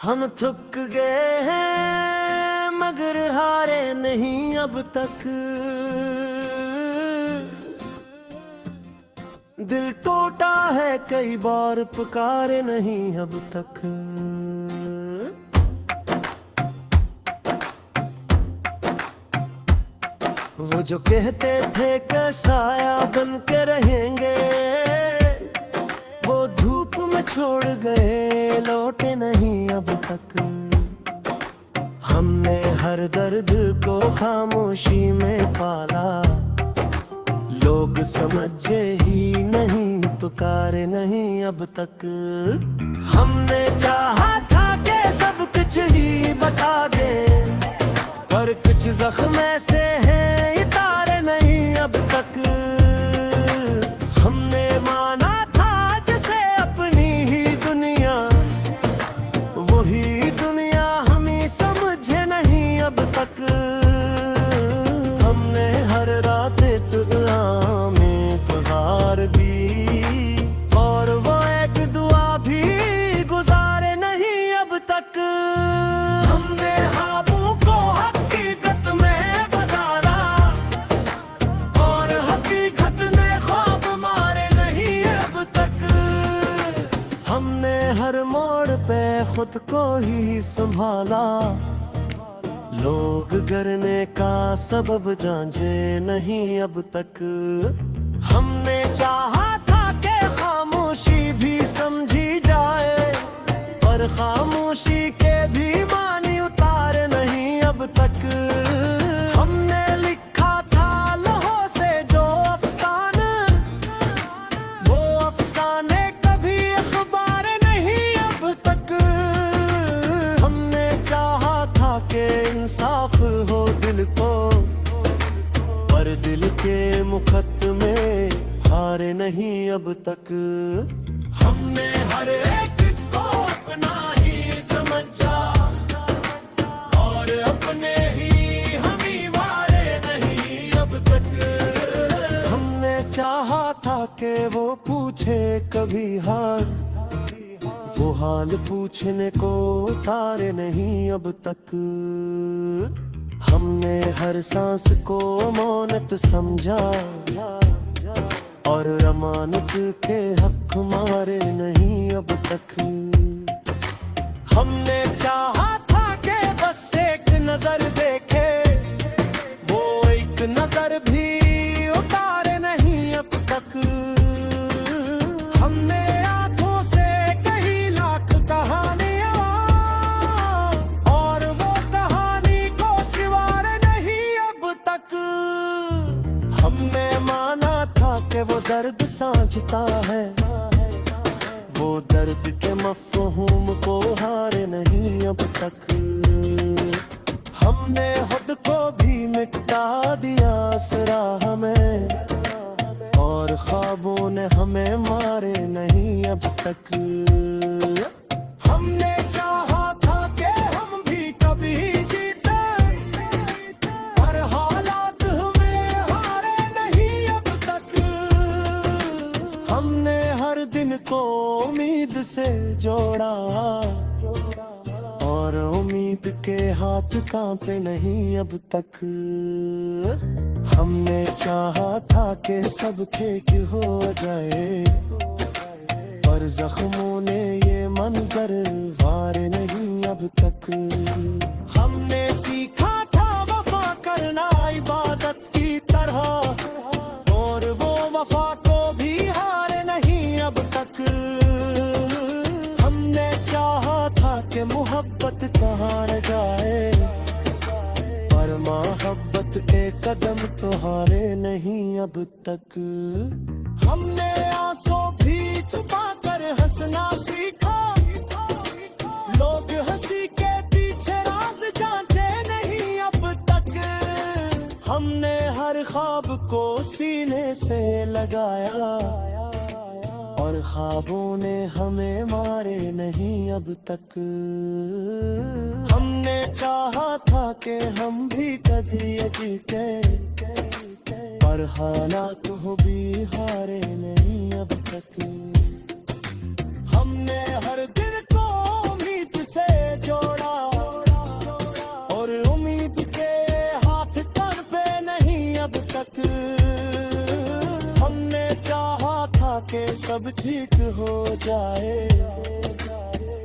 हम थक गए हैं मगर हारे नहीं अब तक। दिल टूटा है कई बार पुकारे नहीं अब तक। वो जो कहते थे कि साया बन के रहेंगे, वो धूप में छोड़ गए लौटे नहीं अब तक। हमने हर दर्द को खामोशी में पाला, लोग समझे ही नहीं पुकारे नहीं अब तक। हमने चाहा था कि सब कुछ ही बता दे, पर कुछ जख्म ऐसे हैं इतारे नहीं अब तक। हमने माना था जिसे अपनी ही दुनिया, वही दुनिया हमें समझे नहीं अब तक। हमने हर रात दुआ में गुजार दी, और वो एक दुआ भी गुजारे नहीं अब तक। हमने ख्वाबों को हकीकत में बदला, और हकीकत ने ख्वाब मारे नहीं अब तक। हमने हर मोड़ पे खुद को ही संभाला, लोग डरने का सबब जांचे नहीं अब तक। हमने चाहा था कि खामोशी भी समझी जाए, पर खामोशी के भी मानी उतारे नहीं अब तक। हमने लिखा था लौहों से जो अफसाना, वो अफसाने कभी अखबार नहीं अब तक। हमने चाहा था कि इंसाफ हो दिल को, पर दिल के मुकद्दमे हारे नहीं अब तक। हमने हर एक को अपना ही समझा, और अपने ही हमी वारे नहीं अब तक। हमने चाहा था कि वो पूछे कभी हाल, वो हाल पूछने को उतारे नहीं अब तक। हमने हर सांस को अमानत समझा, और अमानत के हक मारे नहीं अब तक। हमने चाहा था कि बस एक नजर देखे, वो एक नजर भी उतारे नहीं अब तक। हमने आंखों से कही लाख कहानियां, और वो कहानी को सिवारे नहीं अब तक। हमने माना था कि वो दर्द सांझता है, वो दर्द के मफ़हूम को हारे नहीं अब तक। हमने खुद को भी मिटा दिया सराह में, और ख्वाबों ने हमें मारे नहीं अब तक। हमने चाहा था कि हम भी कभी जीते, पर हालात हमें हारे नहीं अब तक। हमने हर दिन को उम्मीद से जोड़ा, और उम्मीद के हाथ कांपे नहीं अब तक। हमने चाहा था कि सब ठीक हो जाए, पर जख्मों ने ये मंजर वारे नहीं अब तक। हमने सीखा था वफा करना इबादत की तरह, और वो वफा को भी हारे नहीं अब तक। हमने चाहा था कि मोहब्बत कहाँ न जाए, पर मोहब्बत के कदम तो हारे नहीं अब तक। हमने आंसू भी छुपा कर हंसना सीखा, लोग हंसी के पीछे राज जानते नहीं अब तक। हमने हर ख्वाब को सीने से लगाया, और ख्वाबों ने हमें मारे नहीं अब तक। हमने चाहा था कि हम भी कभी जीते, पर हालात हो भी हारे नहीं अब तक। हमने हर दिन को उम्मीद से के सब ठीक हो जाए,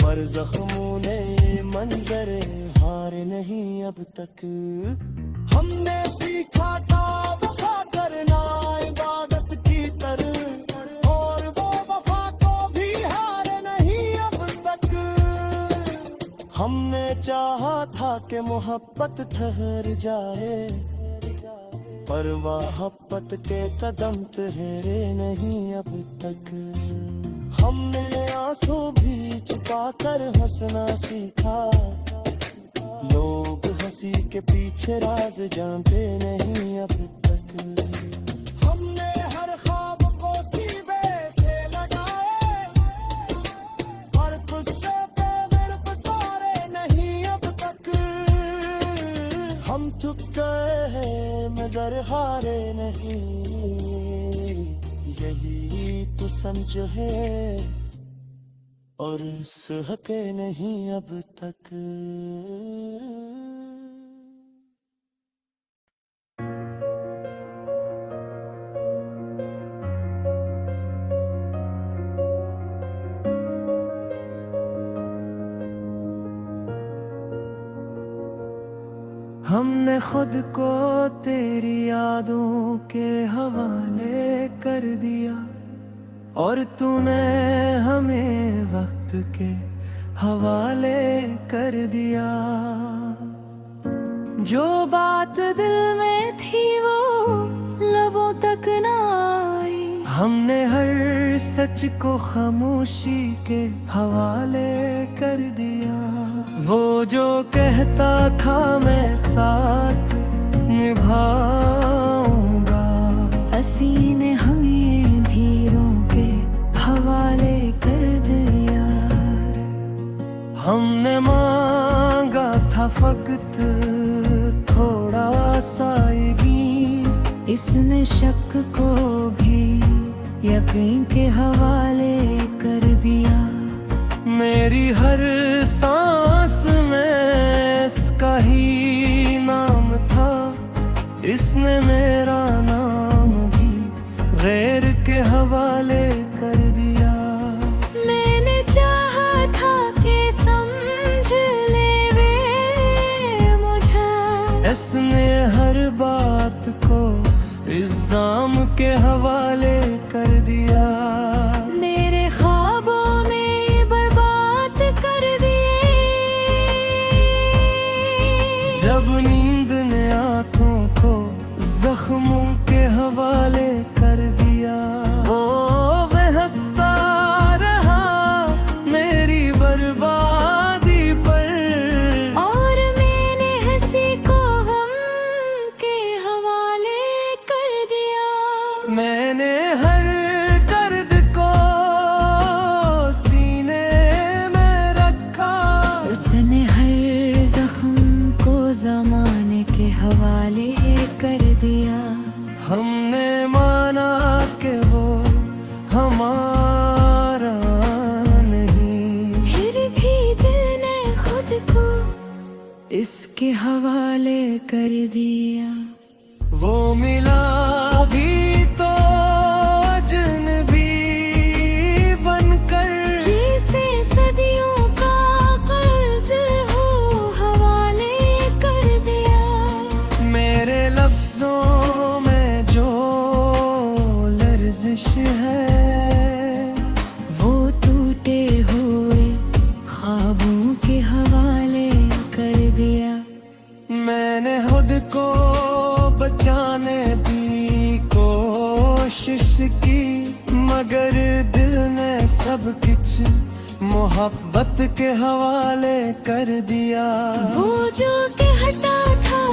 पर जख्मों ने मंजरे हारे नहीं अब तक। हमने सीखा था वफा करना इबादत की तरह, और वो वफा को भी हारे नहीं अब तक। हमने चाहा था कि मोहब्बत ठहर जाए, पर मोहब्बत के कदम ठहरे नहीं अब तक। हमने आंसू भी छुपा कर हंसना सीखा, लोग हंसी के पीछे राज जानते नहीं अब तक। हमने हर ख्वाब को सीबे से लगाए, और गुस्से पे मेरे पसारे नहीं अब तक। हम थक गए हैं मगर हारे नहीं, यही तो समझ है, और सहके नहीं अब तक। हमने खुद को तेरी यादों के हवाले कर दिया, और तूने हमें वक्त के हवाले कर दिया। जो बात दिल में थी वो लबों तक न आई, हमने हर सच को खामोशी के हवाले कर दिया। वो जो कहता था मैं साथ निभाऊंगा, हंसी ने हमें धीरों के हवाले कर दिया। हमने मांगा था फकत थोड़ा सा यकीन, इसने शक को भी यकीन के हवाले कर दिया। मेरी हर सांस में इसका ही नाम था, इसने मेरा नाम भी गैर के हवाले कर दिया। मैंने चाहा था कि समझ ले वे मुझे, इसने हर बात को इल्जाम के हवाले कर दिया। मेरे ख्वाबों में बर्बाद कर दिए, जब नींद ने आंखों को जख्मों के हवाले कर दिया। ओ वे हंसता रहा मेरी बर्बादी पर, और मैंने हंसी को गम के हवाले कर दिया। मैंने हर दर्द को सीने में रखा, उसने हर जख्म को ज़माने के हवाले कर दिया। हमने माना कि वो हमारा नहीं, फिर भी दिल ने खुद को इसके हवाले कर दिया। वो मिला भी तो अजनबी बनकर, जिसे सदियों का कर्ज हो हवाले कर दिया। मेरे लफ्जों में जो लर्जिश है, वो टूटे हुए ख्वाबों के हवाले कर दिया। मैंने खुद को बचाने की कोशिश की, मगर दिल ने सब कुछ मोहब्बत के हवाले कर दिया। वो जो कहता था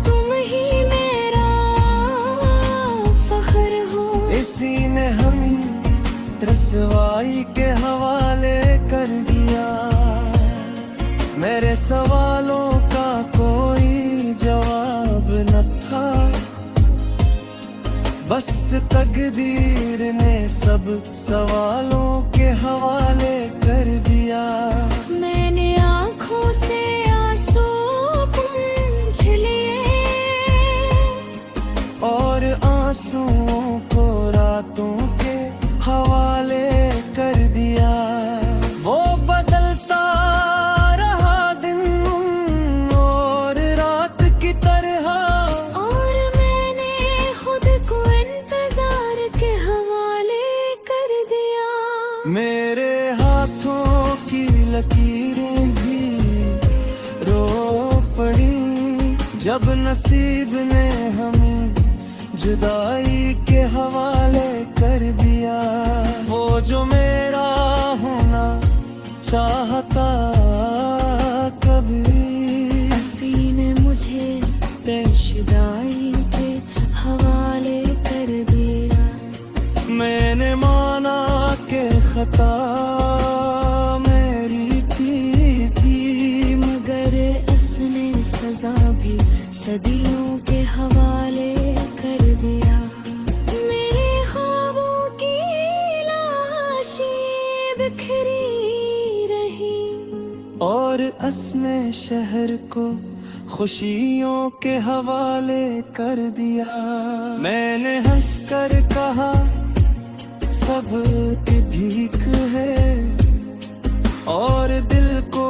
तुम ही मेरा फख्र हो, इसी ने हमें रसवाई के हवाले कर दिया। मेरे सवालों का कोई जवाब न था, बस तकदीर ने सब सवालों के हवाले कर दिया। मैंने आँखों से आंसू पूंछ लिए, और आंसुओं को रातों के हवा मेरे हाथों की लकीरें भी रो पड़ी जब नसीब ने हमें जुदाई के हवाले कर दिया। वो जो मेरा होना चाहता कभी, हंसी ने मुझे पेशदाई के हवाले कर दिया। मैंने माना के खता मेरी थी मगर उसने सजा भी सदियों के हवाले कर दिया। मेरे ख्वाबों की लाशी बिखरी रही और उसने शहर को खुशियों के हवाले कर दिया। मैंने हंस कर कहा सब भीख है और दिल को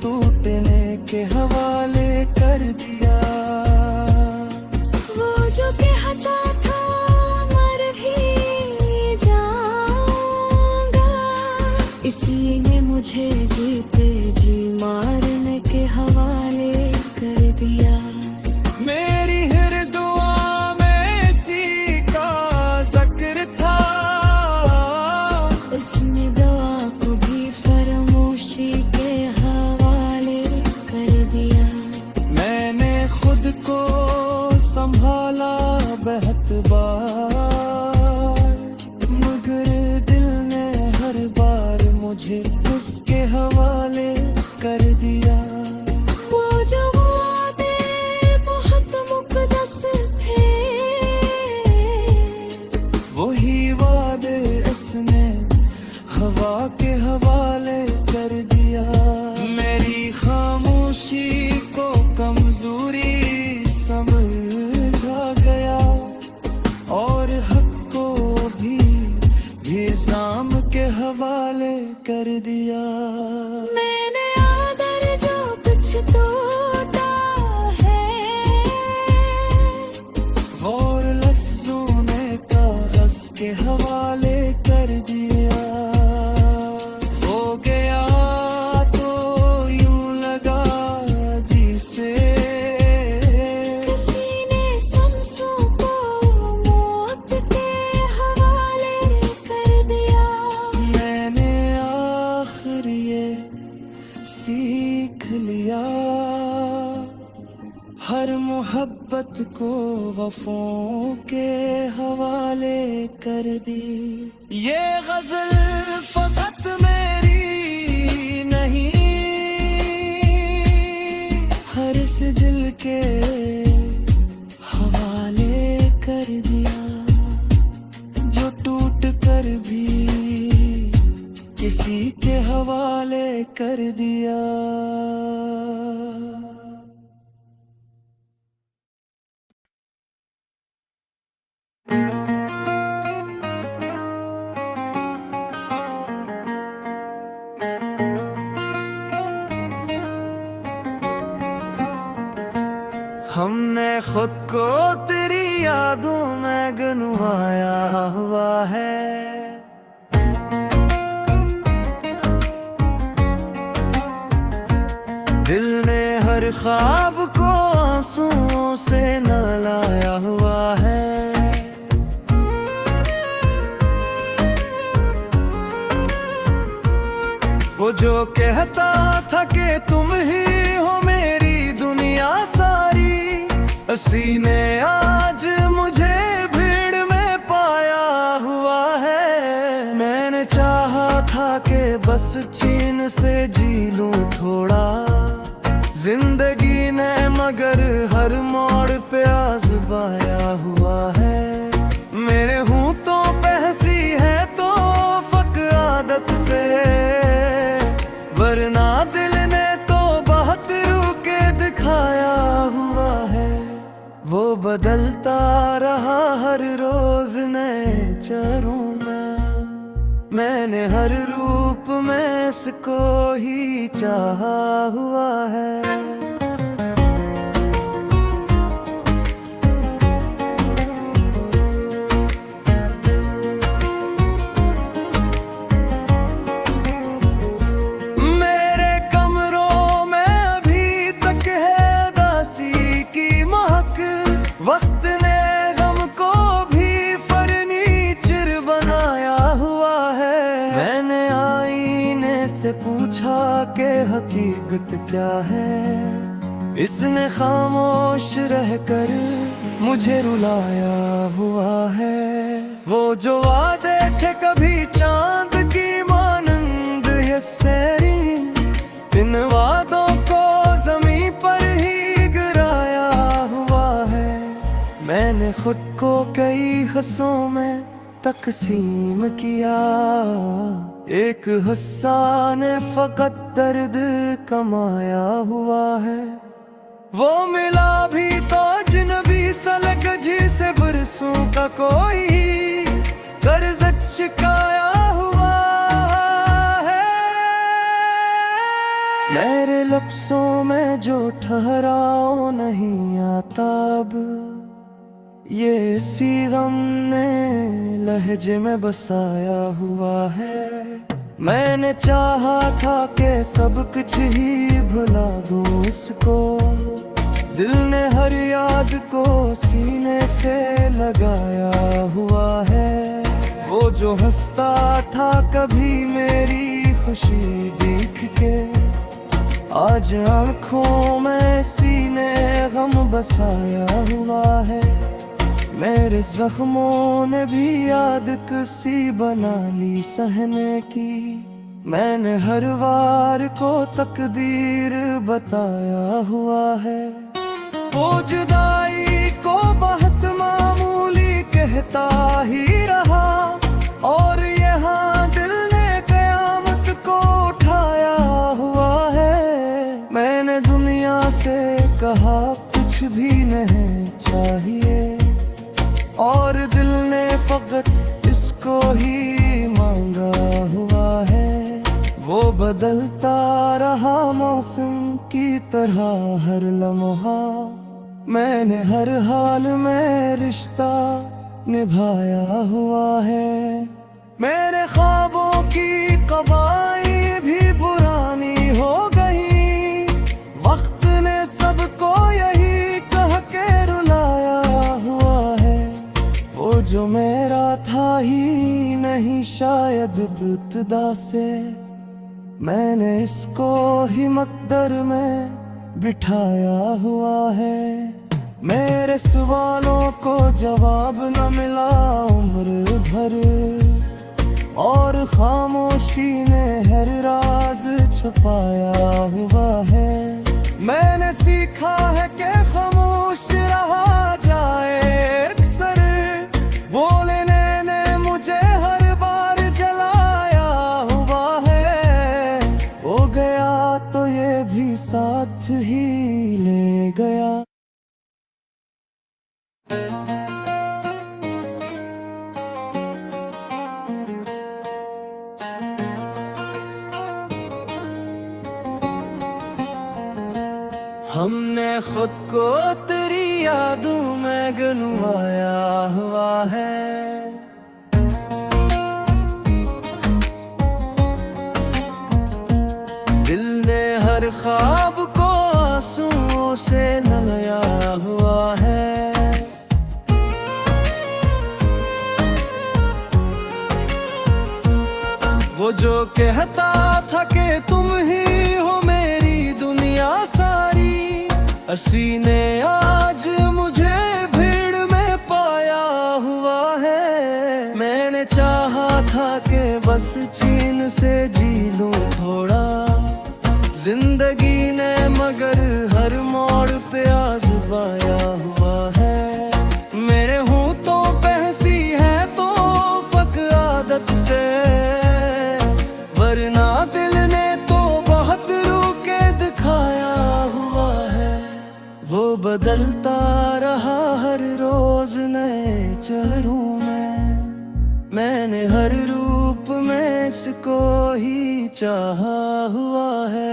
टूटने के हवाले कर दिया। वो जो कहता था मर भी जाऊंगा, इसी ने मुझे जीते जी मारने के हवाले कर दिया। मेरी हर दुआ में इसी का जिक्र था, उसने दुआ को भी फरामोशी के हवाले कर दिया। मैंने खुद को संभाला बहुत बार मगर दिल ने हर बार मुझे उसके हवाले कर दिया। वो जो वादे बहुत मुकद्दस थे, वही वादे उसने हवा के हवाले कर दिया। मेरी खामोशी को कमजोरी समझा गया और हक को भी निजाम के हवाले कर दिया। मैंने आदर जो कुछ टूटा है, और लफ्जों में कागज के हवाले कर दिया। हो गया तो यूं लगा जिसे किसी ने सांसों को मौत के हवाले कर दिया। मैंने आखिर ये सीख लिया हर मोहब्बत को वफों के हवाले कर दी। ये गजल फकत मेरी नहीं, हर इस दिल के हवाले कर दिया जो टूट कर भी किसी के हवाले कर दिया। हमने खुद को तेरी यादों में गंवाया हुआ है। दिल ने हर ख्वाब को आंसुओं से नहलाया हुआ है। वो जो कहता था कि तुम ही हो मेरी दुनिया सारी, उसी ने आज मुझे भीड़ में पाया हुआ है। मैंने चाहा था कि बस चैन से जी लूं थोड़ा, जिंदगी ने मगर हर मोड़ पे आज़माया हुआ है। मेरे होंठों पे हंसी है तो फक आदत से, वरना दिल ने तो बहुत रूके दिखाया हुआ है। वो बदलता रहा हर रोज नए चेहरों में, मैंने हर रूप में इसको ही चाहा हुआ है। से पूछा कि हकीकत क्या है, इसने खामोश रहकर मुझे रुलाया हुआ है। वो जो वादे थे कभी चांद की मानंद ये सैरी, इन वादों को जमीन पर ही गिराया हुआ है। मैंने खुद को कई हिस्सों में तकसीम किया, एक हिस्सा ने फकत दर्द कमाया हुआ है। वो मिला भी तो अजनबी सलग जिसे बरसों का कोई कर्ज चुकाया हुआ है। मेरे लफ्जों में जो ठहराव नहीं आता अब, ये इसी गम ने लहजे में बसाया हुआ है। मैंने चाहा था कि सब कुछ ही भुला दूं इसको, दिल ने हर याद को सीने से लगाया हुआ है। वो जो हंसता था कभी मेरी खुशी देख के, आज आँखों में सीने गम बसाया हुआ है। मेरे जख्मों ने भी याद किसी बना ली सहने की, मैंने हर वार को तकदीर बताया हुआ है। वो जुदाई को बहुत मामूली कहता ही रहा, और यहाँ दिल ने कयामत को उठाया हुआ है। मैंने दुनिया से कहा कुछ भी नहीं चाहिए, और दिल ने फकत इसको ही मांगा हुआ है। वो बदलता रहा मौसम की तरह हर लम्हा, मैंने हर हाल में रिश्ता निभाया हुआ है। मेरे ख्वाबों की कबाई भी पुरानी हो गई, वक्त ने सबको यही कह के रुलाया हुआ है। वो जो मेरा था ही नहीं शायद इब्तिदा से, मैंने इसको ही मकदर में बिठाया हुआ है। मेरे सवालों को जवाब न मिला उम्र भर, और खामोशी ने हर राज छुपाया हुआ है। मैंने सीखा है कि खामोश रहा जाए अक्सर, बोलने ने मुझे हर बार जलाया हुआ है। हो गया तो ये भी साथ ही ले गया। हमने खुद को तेरी यादों में गंवाया हुआ है। दिल ने हर ख्वाब को आंसुओं से नलाया हुआ है। वो जो कहता था कि तुम ही हो मेरी दुनिया सारी, हंसी ने आज मुझे भीड़ में पाया हुआ है। मैंने चाहा था कि बस चैन से जी लूं थोड़ा, जिंदगी ने मगर हर मोड़ पे आजमाया हुआ है। मेरे होंठों पे हंसी है तो फक आदत से, वरना दिल ने तो बहुत रूके दिखाया हुआ है। वो बदलता रहा हर रोज नए चेहरों में, मैंने हर रूप में इसको ही चाहा हुआ है।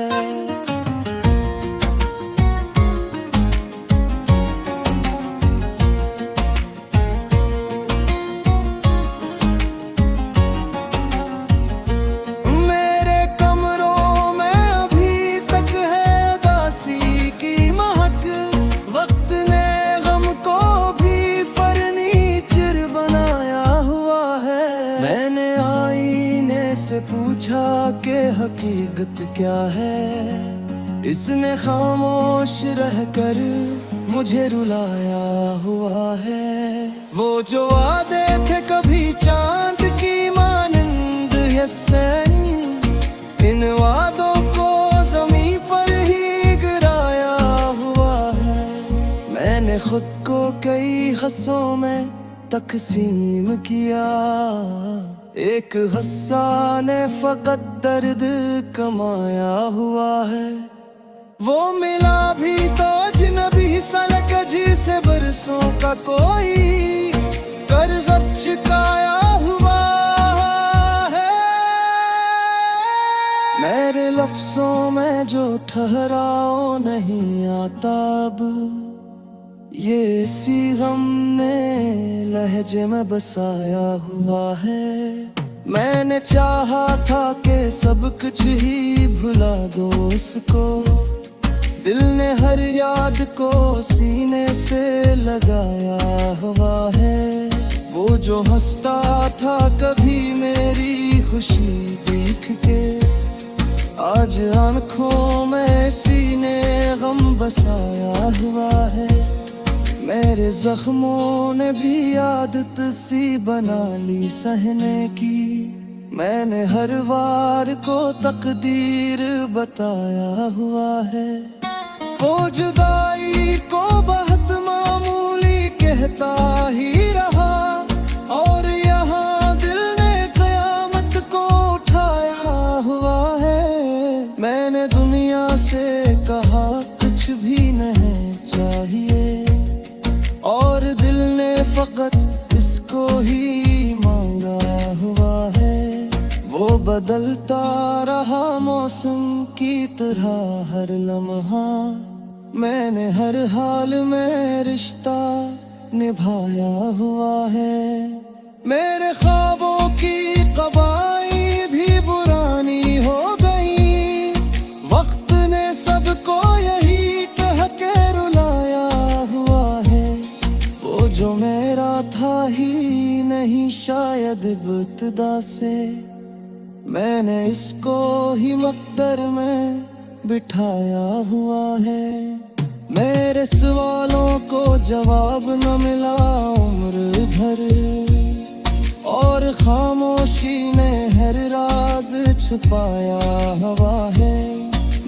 से पूछा कि हकीकत क्या है, इसने खामोश रहकर मुझे रुलाया हुआ है। वो जो वादे थे कभी चांद की मानंद है सैन, इन वादों को जमीन पर ही गिराया हुआ है। मैंने खुद को कई हिस्सों में तकसीम किया, एक हिस्सा ने फकत दर्द कमाया हुआ है। वो मिला भी तो अजनबी सा लगा जिसे बरसों का कोई कर्ज चुकाया हुआ है। मेरे लफ्जों में जो ठहराव नहीं आता अब, ये इसी गम ने लहजे में बसाया हुआ है। मैंने चाहा था कि सब कुछ ही भुला दो उसको, दिल ने हर याद को सीने से लगाया हुआ है। वो जो हंसता था कभी मेरी खुशी देख के, आज आंखों में सीने गम बसाया हुआ है। मेरे जख्मों ने भी आदत सी बना ली सहने की, मैंने हर वार को तकदीर बताया हुआ है। वो जुदाई को बहुत मामूली कहता ही रहा, और यहाँ दिल ने कयामत को उठाया हुआ है। मैंने दुनिया से कहा कुछ भी नहीं चाहिए, और दिल ने फकत इसको ही मांगा हुआ है। वो बदलता रहा मौसम की तरह हर लम्हा, मैंने हर हाल में रिश्ता निभाया हुआ है। मेरे ख्वाबों की कबाई भी पुरानी हो गई, वक्त ने सबको यही कह के रुलाया हुआ है। वो जो मेरा था ही नहीं शायद इब्तिदा से, मैंने इसको ही मकदर में बिठाया हुआ है। मेरे सवालों को जवाब न मिला उम्र भर, और खामोशी ने हर राज छुपाया हुआ है।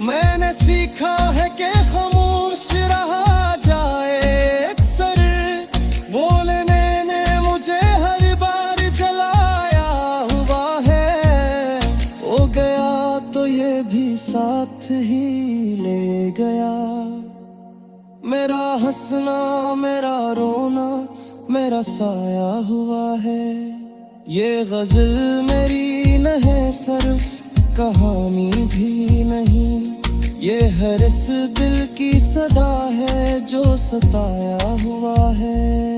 मैंने सीखा है कि खामोश रहा जाए अक्सर, बोलने ने मुझे हर बार जलाया हुआ है। हो गया तो ये भी साथ ही ले गया, मेरा हंसना मेरा रोना मेरा साया हुआ है। ये गजल मेरी नहीं सिर्फ कहानी भी नहीं, ये हर इस दिल की सदा है जो सताया हुआ है।